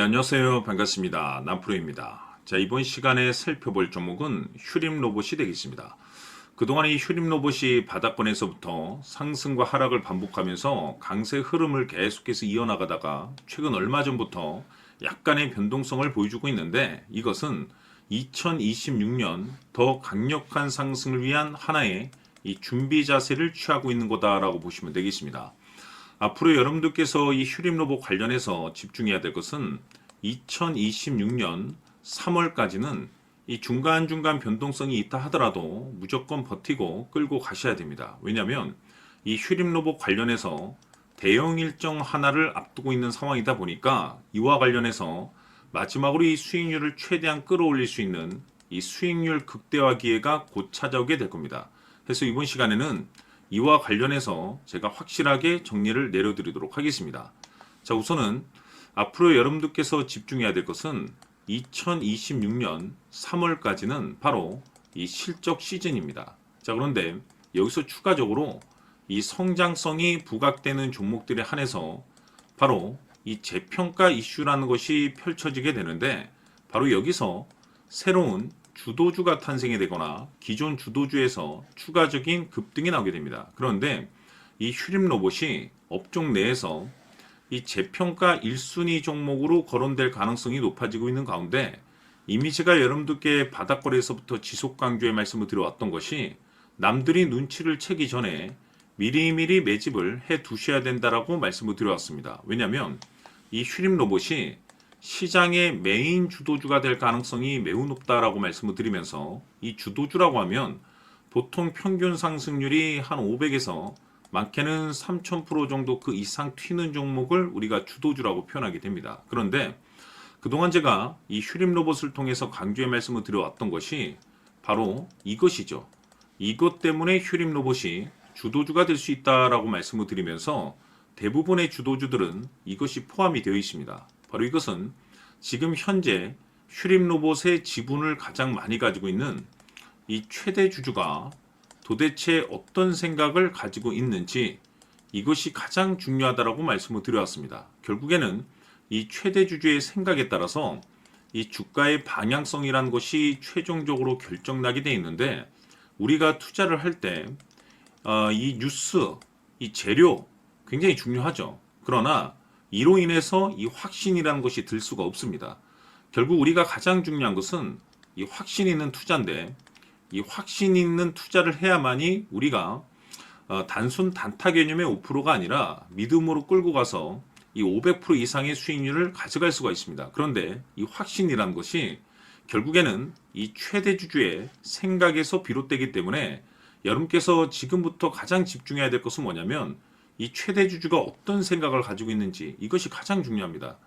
안녕하세요. 반갑습니다. 남프로입니다. 자, 이번 시간에 살펴볼 종목은 휴림 로봇이 되겠습니다. 그동안 이 휴림 로봇이 바닥권에서부터 상승과 하락을 반복하면서 강세 흐름을 계속해서 이어나가다가 최근 얼마 전부터 약간의 변동성을 보여주고 있는데, 이것은 2026년 더 강력한 상승을 위한 하나의 이 준비 자세를 취하고 있는 거다라고 보시면 되겠습니다. 앞으로 여러분들께서 이 휴림 로봇 관련해서 집중해야 될 것은 2026년 3월까지는 이 중간중간 변동성이 있다 하더라도 무조건 버티고 끌고 가셔야 됩니다. 왜냐하면 이 휴림 로봇 관련해서 대형 일정 하나를 앞두고 있는 상황이다 보니까 이와 관련해서 마지막으로 이 수익률을 최대한 끌어올릴 수 있는 이 수익률 극대화 기회가 곧 찾아오게 될 겁니다. 그래서 이번 시간에는 이와 관련해서 제가 확실하게 정리를 내려드리도록 하겠습니다. 자, 우선은 앞으로 여러분들께서 집중해야 될 것은 2026년 3월까지는 바로 이 실적 시즌입니다. 자, 그런데 여기서 추가적으로 이 성장성이 부각되는 종목들에 한해서 바로 이 재평가 이슈라는 것이 펼쳐지게 되는데, 바로 여기서 새로운 주도주가 탄생이 되거나 기존 주도주에서 추가적인 급등이 나오게 됩니다. 그런데 이 휴림 로봇이 업종 내에서 이 재평가 1순위 종목으로 거론될 가능성이 높아지고 있는 가운데, 이미 제가 여러분들께 바닥거래에서부터 지속 강조의 말씀을 드려왔던 것이 남들이 눈치를 채기 전에 미리미리 매집을 해 두셔야 된다라고 말씀을 드려왔습니다. 왜냐하면 이 휴림 로봇이 시장의 메인 주도주가 될 가능성이 매우 높다라고 말씀을 드리면서, 이 주도주라고 하면 보통 평균 상승률이 한 500에서 많게는 3000% 정도 그 이상 튀는 종목을 우리가 주도주라고 표현하게 됩니다. 그런데 그동안 제가 이 휴림 로봇을 통해서 강조의 말씀을 드려왔던 것이 바로 이것이죠. 이것 때문에 휴림 로봇이 주도주가 될 수 있다라고 말씀을 드리면서 대부분의 주도주들은 이것이 포함이 되어 있습니다. 바로 이것은 지금 현재 휴림 로봇의 지분을 가장 많이 가지고 있는 이 최대 주주가 도대체 어떤 생각을 가지고 있는지, 이것이 가장 중요하다라고 말씀을 드려왔습니다. 결국에는 이 최대 주주의 생각에 따라서 이 주가의 방향성이라는 것이 최종적으로 결정나게 돼 있는데, 우리가 투자를 할 때 이 뉴스, 이 재료 굉장히 중요하죠. 그러나 이로 인해서 이 확신이라는 것이 들 수가 없습니다. 결국 우리가 가장 중요한 것은 이 확신 있는 투자인데, 이 확신 있는 투자를 해야만이 우리가 단순 단타 개념의 5%가 아니라 믿음으로 끌고 가서 이 500% 이상의 수익률을 가져갈 수가 있습니다. 그런데 이 확신이라는 것이 결국에는 이 최대 주주의 생각에서 비롯되기 때문에, 여러분께서 지금부터 가장 집중해야 될 것은 뭐냐면 이 최대 주주가 어떤 생각을 가지고 있는지, 이것이 가장 중요합니다.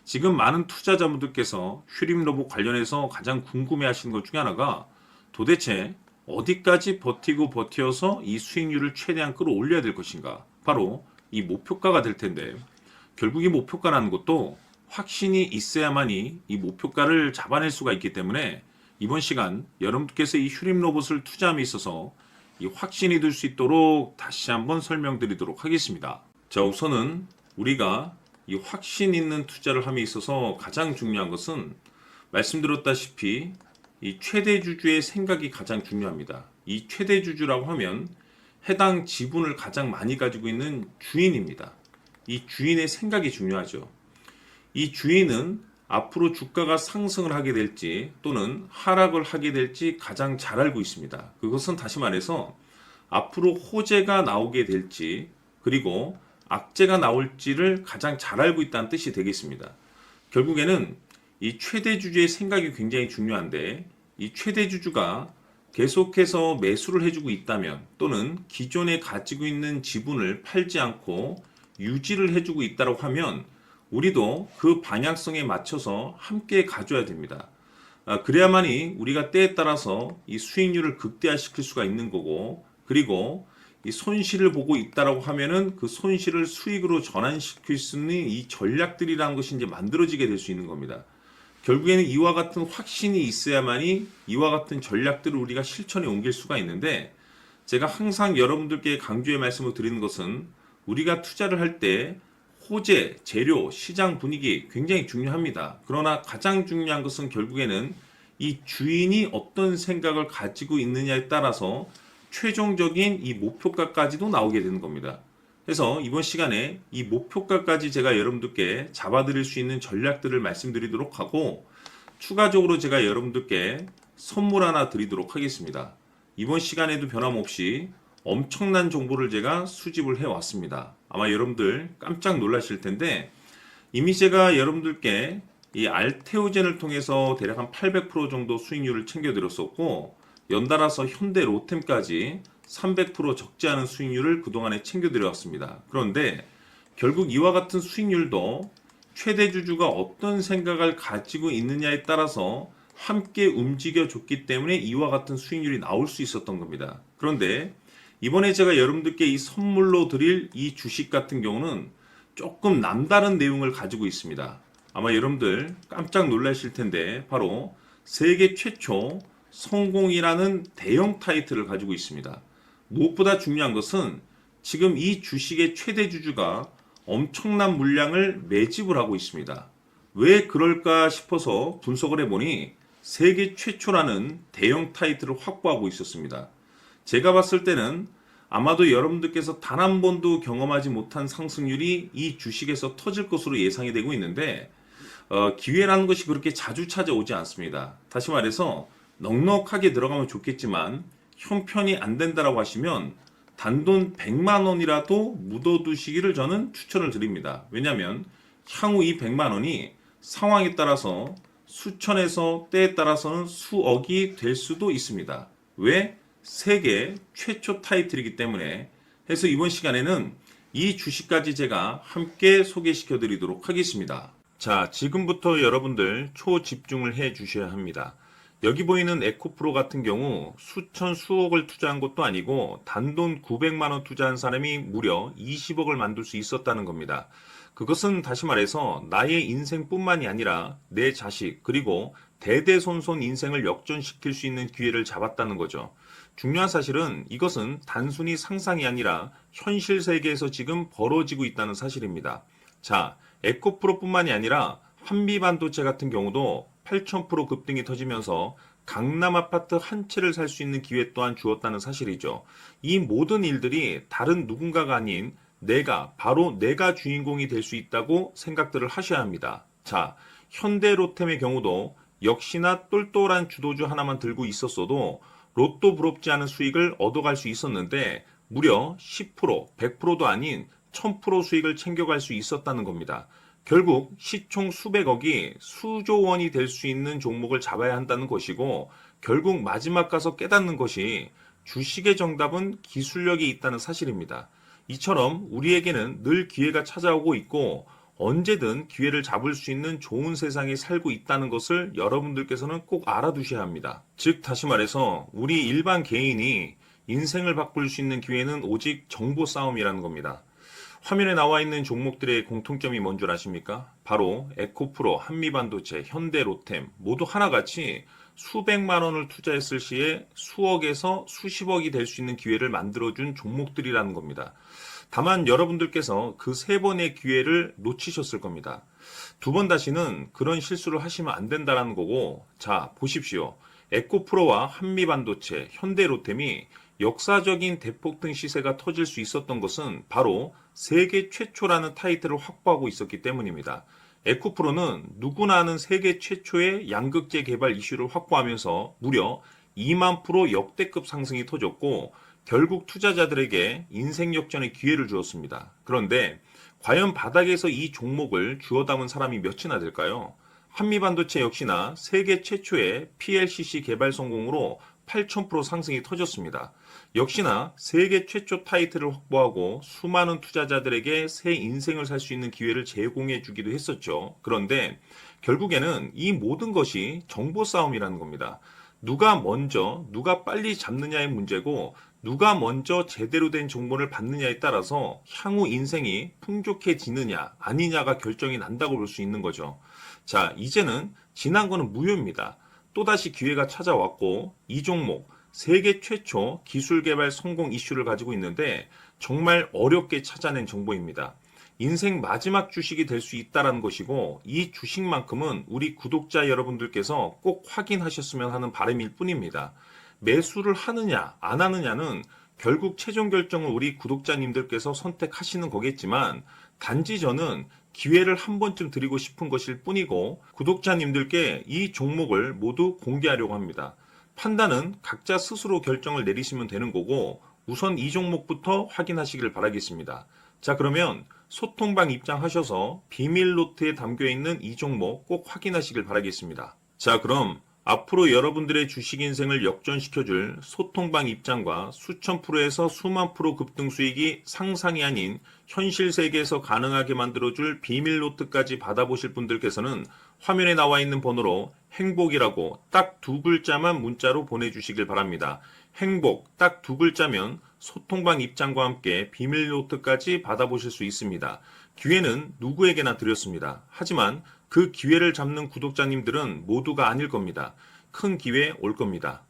지금 많은 투자자분들께서 휴림 로봇 관련해서 가장 궁금해 하시는 것 중에 하나가 도대체 어디까지 버텨서 이 수익률을 최대한 끌어올려야 될 것인가, 바로 이 목표가가 될 텐데, 결국 이 목표가라는 것도 확신이 있어야만이 이 목표가를 잡아낼 수가 있기 때문에, 이번 시간 여러분께서 이 휴림 로봇을 투자함에 있어서 이 확신이 들 수 있도록 다시 한번 설명드리도록 하겠습니다. 자, 우선은 우리가 이 확신 있는 투자를 함에 있어서 가장 중요한 것은 말씀드렸다시피 이 최대 주주의 생각이 가장 중요합니다. 이 최대 주주라고 하면 해당 지분을 가장 많이 가지고 있는 주인입니다. 이 주인의 생각이 중요하죠. 이 주인은 앞으로 주가가 상승을 하게 될지 또는 하락을 하게 될지 가장 잘 알고 있습니다. 그것은 다시 말해서 앞으로 호재가 나오게 될지 그리고 악재가 나올지를 가장 잘 알고 있다는 뜻이 되겠습니다. 결국에는 이 최대 주주의 생각이 굉장히 중요한데, 이 최대 주주가 계속해서 매수를 해주고 있다면 또는 기존에 가지고 있는 지분을 팔지 않고 유지를 해주고 있다고 하면 우리도 그 방향성에 맞춰서 함께 가져야 됩니다. 그래야만이 우리가 때에 따라서 이 수익률을 극대화시킬 수가 있는 거고, 그리고 이 손실을 보고 있다라고 하면은 그 손실을 수익으로 전환시킬 수 있는 이 전략들이라는 것이 이제 만들어지게 될 수 있는 겁니다. 결국에는 이와 같은 확신이 있어야만이 이와 같은 전략들을 우리가 실천에 옮길 수가 있는데, 제가 항상 여러분들께 강조의 말씀을 드리는 것은 우리가 투자를 할 때 소재, 재료, 시장 분위기 굉장히 중요합니다. 그러나 가장 중요한 것은 결국에는 이 주인이 어떤 생각을 가지고 있느냐에 따라서 최종적인 이 목표가까지도 나오게 되는 겁니다. 그래서 이번 시간에 이 목표가까지 제가 여러분들께 잡아드릴 수 있는 전략들을 말씀드리도록 하고, 추가적으로 제가 여러분들께 선물 하나 드리도록 하겠습니다. 이번 시간에도 변함없이 엄청난 정보를 제가 수집을 해왔습니다. 아마 여러분들 깜짝 놀라실 텐데, 이미 제가 여러분들께 이 알테오젠을 통해서 대략 한 800% 정도 수익률을 챙겨드렸었고, 연달아서 현대 로템까지 300% 적지 않은 수익률을 그동안에 챙겨드렸습니다. 그런데 결국 이와 같은 수익률도 최대 주주가 어떤 생각을 가지고 있느냐에 따라서 함께 움직여 줬기 때문에 이와 같은 수익률이 나올 수 있었던 겁니다. 그런데 이번에 제가 여러분들께 이 선물로 드릴 이 주식 같은 경우는 조금 남다른 내용을 가지고 있습니다. 아마 여러분들 깜짝 놀라실 텐데, 바로 세계 최초 성공이라는 대형 타이틀을 가지고 있습니다. 무엇보다 중요한 것은 지금 이 주식의 최대 주주가 엄청난 물량을 매집을 하고 있습니다. 왜 그럴까 싶어서 분석을 해보니 세계 최초라는 대형 타이틀을 확보하고 있었습니다. 제가 봤을 때는 아마도 여러분들께서 단 한 번도 경험하지 못한 상승률이 이 주식에서 터질 것으로 예상이 되고 있는데, 기회라는 것이 그렇게 자주 찾아오지 않습니다. 다시 말해서 넉넉하게 들어가면 좋겠지만 형편이 안 된다라고 하시면 단돈 100만 원이라도 묻어두시기를 저는 추천을 드립니다. 왜냐하면 향후 이 100만 원이 상황에 따라서 수천에서 때에 따라서는 수억이 될 수도 있습니다. 왜? 세계 최초 타이틀이기 때문에. 해서 이번 시간에는 이 주식까지 제가 함께 소개시켜 드리도록 하겠습니다. 자, 지금부터 여러분들 초집중을 해 주셔야 합니다. 여기 보이는 에코프로 같은 경우 수천 수억을 투자한 것도 아니고 단돈 900만 원 투자한 사람이 무려 20억을 만들 수 있었다는 겁니다. 그것은 다시 말해서 나의 인생뿐만이 아니라 내 자식 그리고 대대손손 인생을 역전시킬 수 있는 기회를 잡았다는 거죠. 중요한 사실은 이것은 단순히 상상이 아니라 현실 세계에서 지금 벌어지고 있다는 사실입니다. 자, 에코프로뿐만이 아니라 한미반도체 같은 경우도 8,000% 급등이 터지면서 강남 아파트 한 채를 살 수 있는 기회 또한 주었다는 사실이죠. 이 모든 일들이 다른 누군가가 아닌 바로 내가 주인공이 될 수 있다고 생각들을 하셔야 합니다. 자, 현대로템의 경우도 역시나 똘똘한 주도주 하나만 들고 있었어도 로또 부럽지 않은 수익을 얻어갈 수 있었는데 무려 10%, 100%도 아닌 1000% 수익을 챙겨갈 수 있었다는 겁니다. 결국 시총 수백억이 수조 원이 될 수 있는 종목을 잡아야 한다는 것이고, 결국 마지막 가서 깨닫는 것이 주식의 정답은 기술력이 있다는 사실입니다. 이처럼 우리에게는 늘 기회가 찾아오고 있고 언제든 기회를 잡을 수 있는 좋은 세상에 살고 있다는 것을 여러분들께서는 꼭 알아두셔야 합니다. 즉 다시 말해서 우리 일반 개인이 인생을 바꿀 수 있는 기회는 오직 정보 싸움이라는 겁니다. 화면에 나와 있는 종목들의 공통점이 뭔 줄 아십니까? 바로 에코프로, 한미반도체, 현대로템 모두 하나같이 수백만 원을 투자했을 시에 수억에서 수십억이 될 수 있는 기회를 만들어준 종목들이라는 겁니다. 다만 여러분들께서 그 세 번의 기회를 놓치셨을 겁니다. 두 번 다시는 그런 실수를 하시면 안 된다는 거고, 자 보십시오. 에코프로와 한미반도체, 현대로템이 역사적인 대폭등 시세가 터질 수 있었던 것은 바로 세계 최초라는 타이틀을 확보하고 있었기 때문입니다. 에코프로는 누구나 아는 세계 최초의 양극재 개발 이슈를 확보하면서 무려 2만 프로 역대급 상승이 터졌고 결국 투자자들에게 인생 역전의 기회를 주었습니다. 그런데 과연 바닥에서 이 종목을 주워 담은 사람이 몇이나 될까요? 한미반도체 역시나 세계 최초의 PLCC 개발 성공으로 8,000% 상승이 터졌습니다. 역시나 세계 최초 타이틀을 확보하고 수많은 투자자들에게 새 인생을 살 수 있는 기회를 제공해 주기도 했었죠. 그런데 결국에는 이 모든 것이 정보 싸움이라는 겁니다. 누가 먼저, 누가 빨리 잡느냐의 문제고 누가 먼저 제대로 된 정보를 받느냐에 따라서 향후 인생이 풍족해지느냐 아니냐가 결정이 난다고 볼 수 있는 거죠. 자, 이제는 지난 거는 무효입니다. 또다시 기회가 찾아왔고 이 종목 세계 최초 기술 개발 성공 이슈를 가지고 있는데 정말 어렵게 찾아낸 정보입니다. 인생 마지막 주식이 될 수 있다라는 것이고 이 주식만큼은 우리 구독자 여러분들께서 꼭 확인하셨으면 하는 바람일 뿐입니다. 매수를 하느냐 안 하느냐는 결국 최종 결정을 우리 구독자님들께서 선택하시는 거겠지만 단지 저는 기회를 한 번쯤 드리고 싶은 것일 뿐이고 구독자님들께 이 종목을 모두 공개하려고 합니다. 판단은 각자 스스로 결정을 내리시면 되는 거고 우선 이 종목부터 확인하시길 바라겠습니다. 자, 그러면 소통방 입장하셔서 비밀 노트에 담겨 있는 이 종목 꼭 확인하시길 바라겠습니다. 자, 그럼 앞으로 여러분들의 주식 인생을 역전시켜줄 소통방 입장과 수천 프로에서 수만 프로 급등 수익이 상상이 아닌 현실 세계에서 가능하게 만들어줄 비밀 노트까지 받아보실 분들께서는 화면에 나와 있는 번호로 행복이라고 딱 두 글자만 문자로 보내주시길 바랍니다. 행복 딱 두 글자면 소통방 입장과 함께 비밀 노트까지 받아보실 수 있습니다. 기회는 누구에게나 드렸습니다. 하지만 그 기회를 잡는 구독자님들은 모두가 아닐 겁니다. 큰 기회 올 겁니다.